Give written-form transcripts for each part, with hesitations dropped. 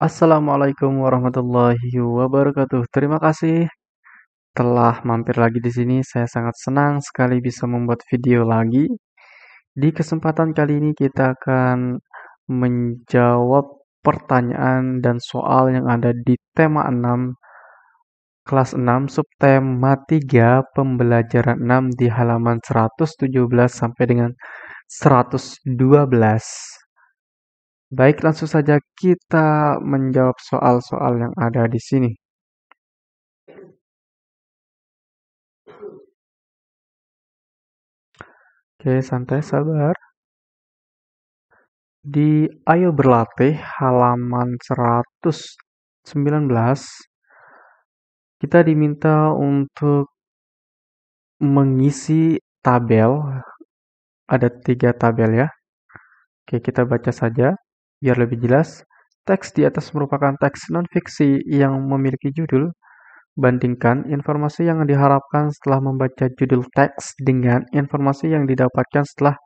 Assalamualaikum warahmatullahi wabarakatuh. Terima kasih telah mampir lagi di sini. Saya sangat senang sekali bisa membuat video lagi. Di kesempatan kali ini kita akan menjawab pertanyaan dan soal yang ada di tema 6, kelas 6, subtema 3, pembelajaran 6 di halaman 117 sampai dengan 112. Baik, langsung saja kita menjawab soal-soal yang ada di sini. Oke, santai, sabar. Di Ayo Berlatih halaman 119, kita diminta untuk mengisi tabel. Ada 3 tabel ya. Oke, kita baca saja biar lebih jelas. Teks di atas merupakan teks non-fiksi yang memiliki judul. Bandingkan informasi yang diharapkan setelah membaca judul teks dengan informasi yang didapatkan setelah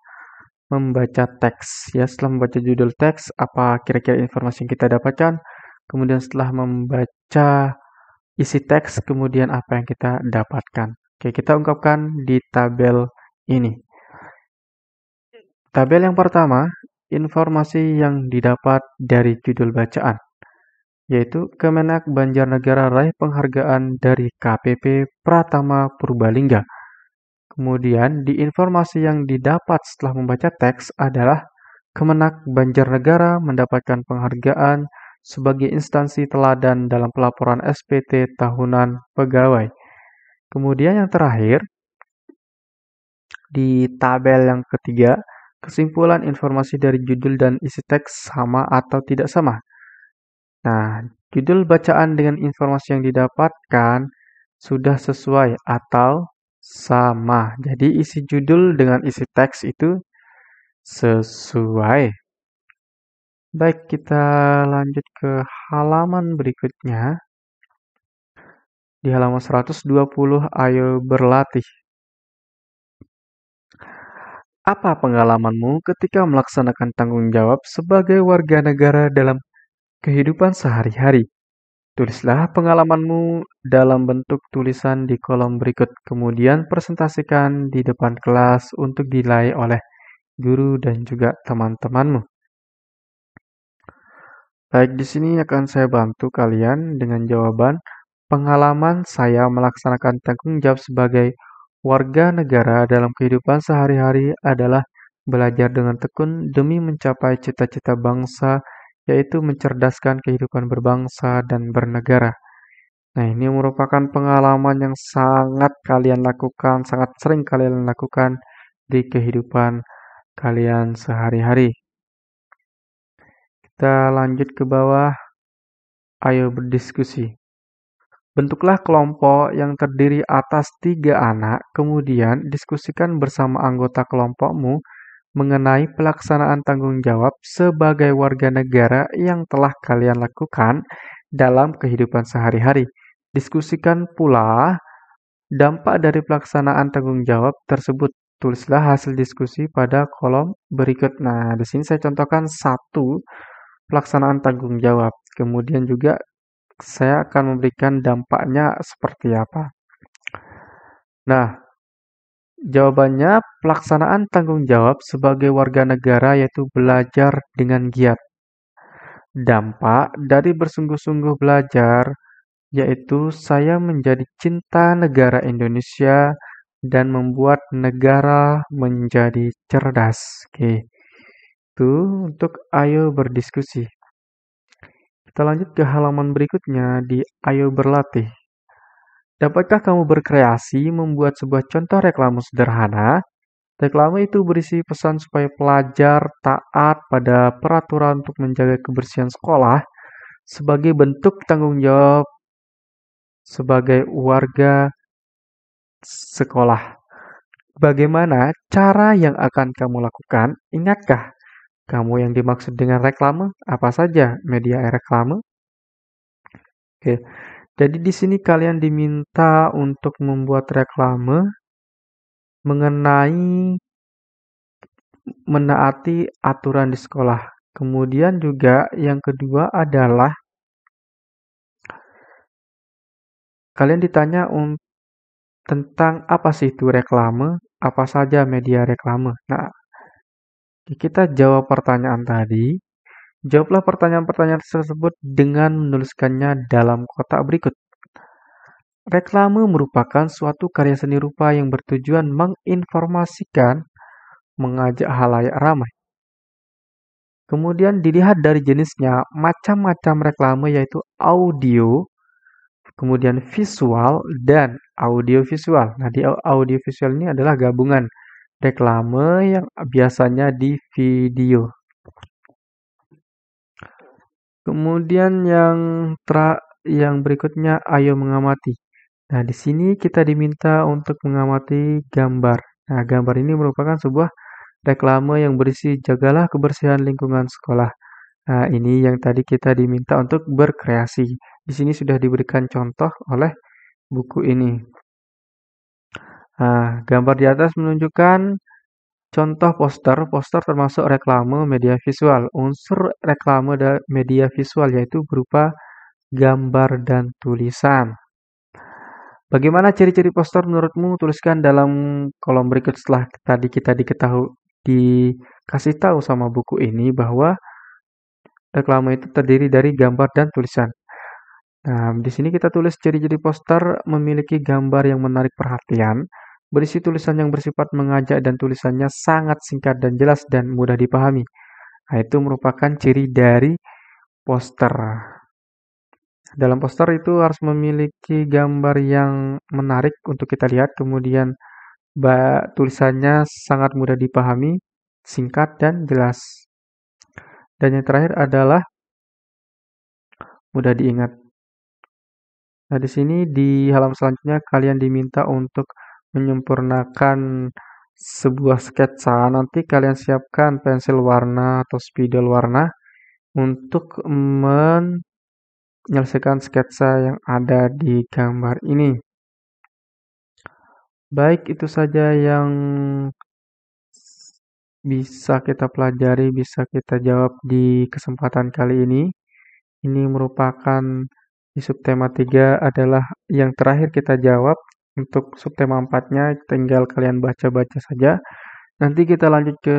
membaca teks. Ya, setelah membaca judul teks, apa kira-kira informasi yang kita dapatkan? Kemudian setelah membaca isi teks, kemudian apa yang kita dapatkan? Oke, kita ungkapkan di tabel ini. Tabel yang pertama, informasi yang didapat dari judul bacaan, yaitu Kemenak Banjarnegara raih penghargaan dari KPP Pratama Purbalingga. Kemudian, di informasi yang didapat setelah membaca teks adalah Kemenak Banjarnegara mendapatkan penghargaan sebagai instansi teladan dalam pelaporan SPT tahunan pegawai. Kemudian yang terakhir, di tabel yang ketiga, kesimpulan informasi dari judul dan isi teks sama atau tidak sama. Nah, judul bacaan dengan informasi yang didapatkan sudah sesuai atau sama. Jadi isi judul dengan isi teks itu sesuai. Baik, kita lanjut ke halaman berikutnya. Di halaman 120, ayo berlatih. Apa pengalamanmu ketika melaksanakan tanggung jawab sebagai warga negara dalam kehidupan sehari-hari? Tulislah pengalamanmu dalam bentuk tulisan di kolom berikut, kemudian presentasikan di depan kelas untuk dinilai oleh guru dan juga teman-temanmu. Baik, di sini akan saya bantu kalian dengan jawaban pengalaman saya melaksanakan tanggung jawab sebagai warga negara dalam kehidupan sehari-hari adalah belajar dengan tekun demi mencapai cita-cita bangsa, yaitu mencerdaskan kehidupan berbangsa dan bernegara. Nah, ini merupakan pengalaman yang sangat kalian lakukan, sangat sering kalian lakukan di kehidupan kalian sehari-hari. Kita lanjut ke bawah. Ayo berdiskusi. Bentuklah kelompok yang terdiri atas 3 anak, kemudian diskusikan bersama anggota kelompokmu mengenai pelaksanaan tanggung jawab sebagai warga negara yang telah kalian lakukan dalam kehidupan sehari-hari. Diskusikan pula dampak dari pelaksanaan tanggung jawab tersebut. Tulislah hasil diskusi pada kolom berikut. Nah, di sini saya contohkan 1 pelaksanaan tanggung jawab. Kemudian juga saya akan memberikan dampaknya seperti apa. Nah, jawabannya pelaksanaan tanggung jawab sebagai warga negara yaitu belajar dengan giat. Dampak dari bersungguh-sungguh belajar yaitu saya menjadi cinta negara Indonesia dan membuat negara menjadi cerdas. Oke, itu untuk ayo berdiskusi. Kita lanjut ke halaman berikutnya di ayo berlatih. Dapatkah kamu berkreasi membuat sebuah contoh reklame sederhana? Reklame itu berisi pesan supaya pelajar taat pada peraturan untuk menjaga kebersihan sekolah sebagai bentuk tanggung jawab sebagai warga sekolah. Bagaimana cara yang akan kamu lakukan? Ingatkah kamu yang dimaksud dengan reklame? Apa saja media reklame? Oke. Jadi di sini kalian diminta untuk membuat reklame mengenai menaati aturan di sekolah. Kemudian juga yang kedua adalah kalian ditanya tentang apa sih itu reklame, apa saja media reklame. Nah, kita jawab pertanyaan tadi. Jawablah pertanyaan-pertanyaan tersebut dengan menuliskannya dalam kotak berikut. Reklame merupakan suatu karya seni rupa yang bertujuan menginformasikan, mengajak halayak ramai. Kemudian dilihat dari jenisnya, macam-macam reklame yaitu audio, kemudian visual, dan audiovisual. Nah, di audiovisual ini adalah gabungan reklame yang biasanya di video. Kemudian yang berikutnya, ayo mengamati. Nah, di sini kita diminta untuk mengamati gambar. Nah, gambar ini merupakan sebuah reklame yang berisi jagalah kebersihan lingkungan sekolah. Nah, ini yang tadi kita diminta untuk berkreasi. Di sini sudah diberikan contoh oleh buku ini. Nah, gambar di atas menunjukkan contoh poster. Poster termasuk reklame media visual. Unsur reklame media visual yaitu berupa gambar dan tulisan. Bagaimana ciri-ciri poster menurutmu? Tuliskan dalam kolom berikut setelah tadi kita dikasih tahu sama buku ini bahwa reklame itu terdiri dari gambar dan tulisan. Nah, di sini kita tulis ciri-ciri poster memiliki gambar yang menarik perhatian, berisi tulisan yang bersifat mengajak dan tulisannya sangat singkat dan jelas dan mudah dipahami. Nah, itu merupakan ciri dari poster. Dalam poster itu harus memiliki gambar yang menarik untuk kita lihat, kemudian tulisannya sangat mudah dipahami, singkat dan jelas. Dan yang terakhir adalah mudah diingat. Nah, di sini di halaman selanjutnya kalian diminta untuk menyempurnakan sebuah sketsa. Nanti kalian siapkan pensil warna atau spidol warna untuk menyelesaikan sketsa yang ada di gambar ini. Baik, itu saja yang bisa kita pelajari, bisa kita jawab di kesempatan kali ini. Ini merupakan di subtema 3 adalah yang terakhir kita jawab. Untuk subtema 4-nya tinggal kalian baca-baca saja. Nanti kita lanjut ke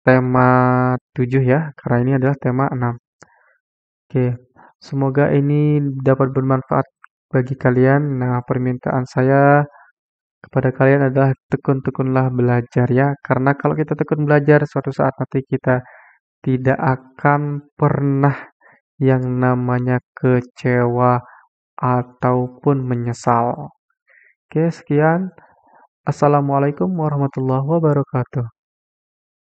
tema 7 ya, karena ini adalah tema 6. Oke, semoga ini dapat bermanfaat bagi kalian. Nah, permintaan saya kepada kalian adalah tekun-tekunlah belajar ya. Karena kalau kita tekun belajar, suatu saat nanti kita tidak akan pernah yang namanya kecewa ataupun menyesal. Oke, sekian. Assalamualaikum warahmatullahi wabarakatuh.